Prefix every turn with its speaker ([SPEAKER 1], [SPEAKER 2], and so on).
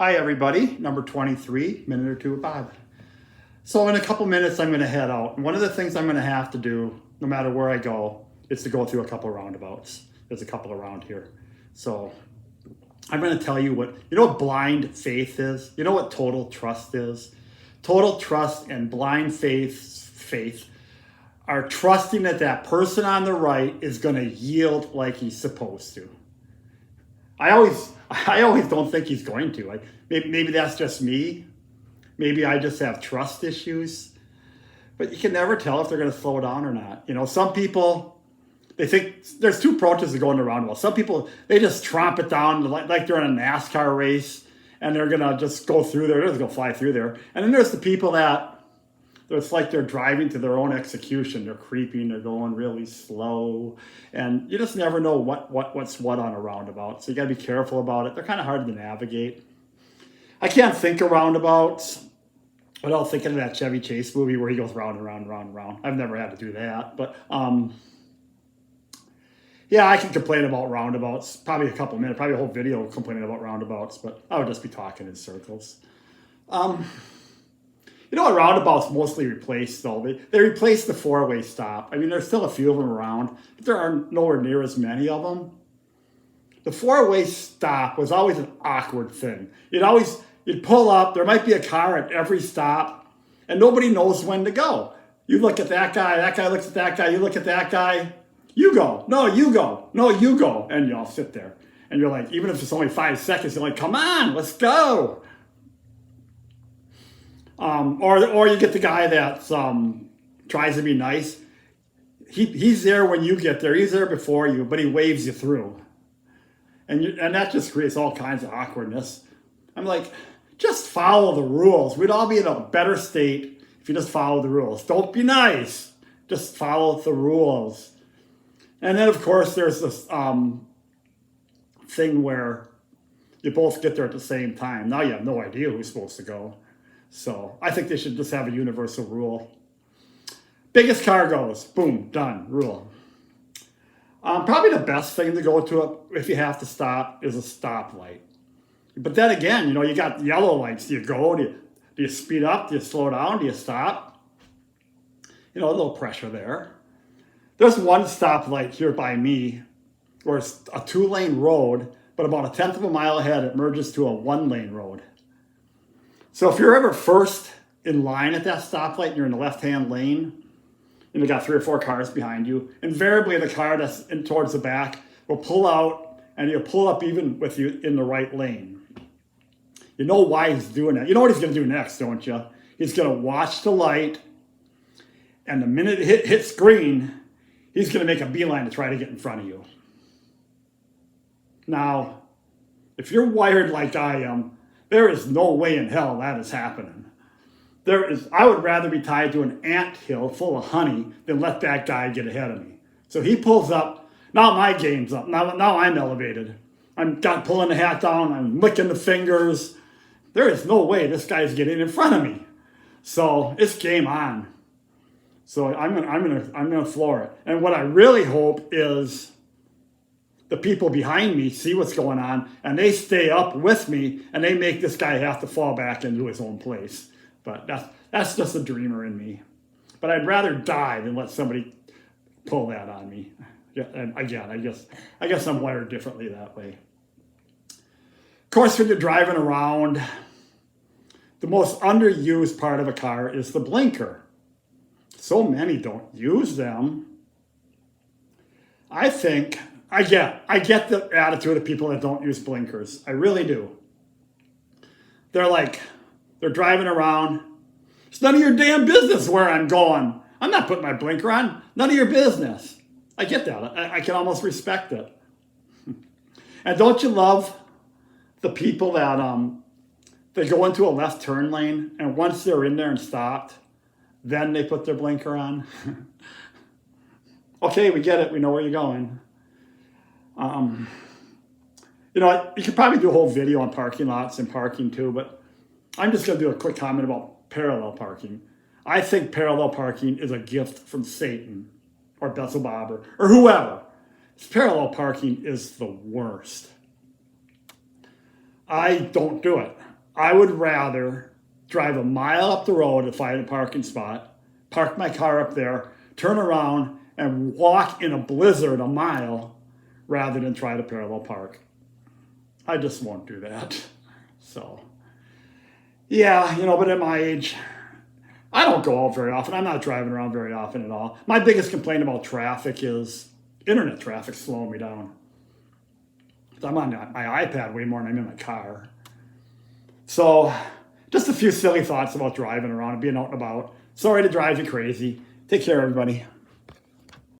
[SPEAKER 1] Hi everybody, number 23, minute or two with Bob. So in a couple minutes I'm going to head out. One of the things I'm going to have to do, no matter where I go, is to go through a couple of roundabouts. There's a couple around here. So I'm going to tell you what blind faith is? You know what total trust is? Total trust and blind faith are trusting that that person on the right is going to yield like he's supposed to. I always don't think he's going to. Maybe that's just me. Maybe I just have trust issues. But you can never tell if they're going to slow down or not. You know, some people, they think there's two approaches to going to roundabout. Some people, they just tromp it down like they're in a NASCAR race and they're going to just go through there. They're just going to fly through there. And then there's the people that it's like they're driving to their own execution. They're creeping, they're going really slow. And you just never know what's what on a roundabout. So you got to be careful about it. They're kind of hard to navigate. I can't think of roundabouts without thinking of that Chevy Chase movie where he goes round and round and round and round. I've never had to do that. But yeah, I can complain about roundabouts. Probably a couple minutes, probably a whole video complaining about roundabouts. But I would just be talking in circles. You know what roundabouts mostly replace, though? They replace the four-way stop. I mean, there's still a few of them around, but there are nowhere near as many of them. The four-way stop was always an awkward thing. You'd pull up, there might be a car at every stop, and nobody knows when to go. You look at that guy looks at that guy, you look at that guy, you go, no, you go, no, you go, and you all sit there. And you're like, even if it's only 5 seconds, you're like, come on, let's go. Or you get the guy that tries to be nice. He's there when you get there. He's there before you, but he waves you through. And that just creates all kinds of awkwardness. I'm like, just follow the rules. We'd all be in a better state if you just follow the rules. Don't be nice. Just follow the rules. And then, of course, there's this thing where you both get there at the same time. Now you have no idea who's supposed to go. So I think they should just have a universal rule. Biggest car goes, boom, done, rule. Probably the best thing to go to if you have to stop is a stoplight. But then again, you got yellow lights. Do you go? Do you speed up? Do you slow down? Do you stop? A little pressure there. There's one stoplight here by me where it's a 2-lane road, but about 1/10 of a mile ahead, it merges to a 1-lane road. So if you're ever first in line at that stoplight and you're in the left-hand lane, and you got 3 or 4 cars behind you, invariably the car that's in towards the back will pull out and he'll pull up even with you in the right lane. You know why he's doing that. You know what he's going to do next, don't you? He's going to watch the light, and the minute it hits green, he's going to make a beeline to try to get in front of you. Now, if you're wired like I am, there is no way in hell that is happening. I would rather be tied to an anthill full of honey than let that guy get ahead of me. So he pulls up. Now my game's up. Now I'm elevated. I'm pulling the hat down. I'm licking the fingers. There is no way this guy's getting in front of me. So it's game on. So I'm gonna floor it. And what I really hope is the people behind me see what's going on and they stay up with me and they make this guy have to fall back into his own place. But that's just a dreamer in me. But I'd rather die than let somebody pull that on me. Yeah, and again, I guess I'm wired differently that way. Of course, when you're driving around, the most underused part of a car is the blinker. So many don't use them. I get the attitude of people that don't use blinkers. I really do. They're driving around. It's none of your damn business where I'm going. I'm not putting my blinker on. None of your business. I get that. I can almost respect it. And don't you love the people that they go into a left turn lane and once they're in there and stopped, then they put their blinker on? Okay, we get it. We know where you're going. You could probably do a whole video on parking lots and parking too, but I'm just going to do a quick comment about parallel parking. I think parallel parking is a gift from Satan or Beelzebub or whoever. Parallel parking is the worst. I don't do it. I would rather drive a mile up the road to find a parking spot, park my car up there, turn around, and walk in a blizzard a mile rather than try to parallel park. I just won't do that. So, yeah, but at my age, I don't go out very often. I'm not driving around very often at all. My biggest complaint about traffic is internet traffic slowing me down. I'm on my iPad way more than I'm in my car. So, just a few silly thoughts about driving around and being out and about. Sorry to drive you crazy. Take care, everybody.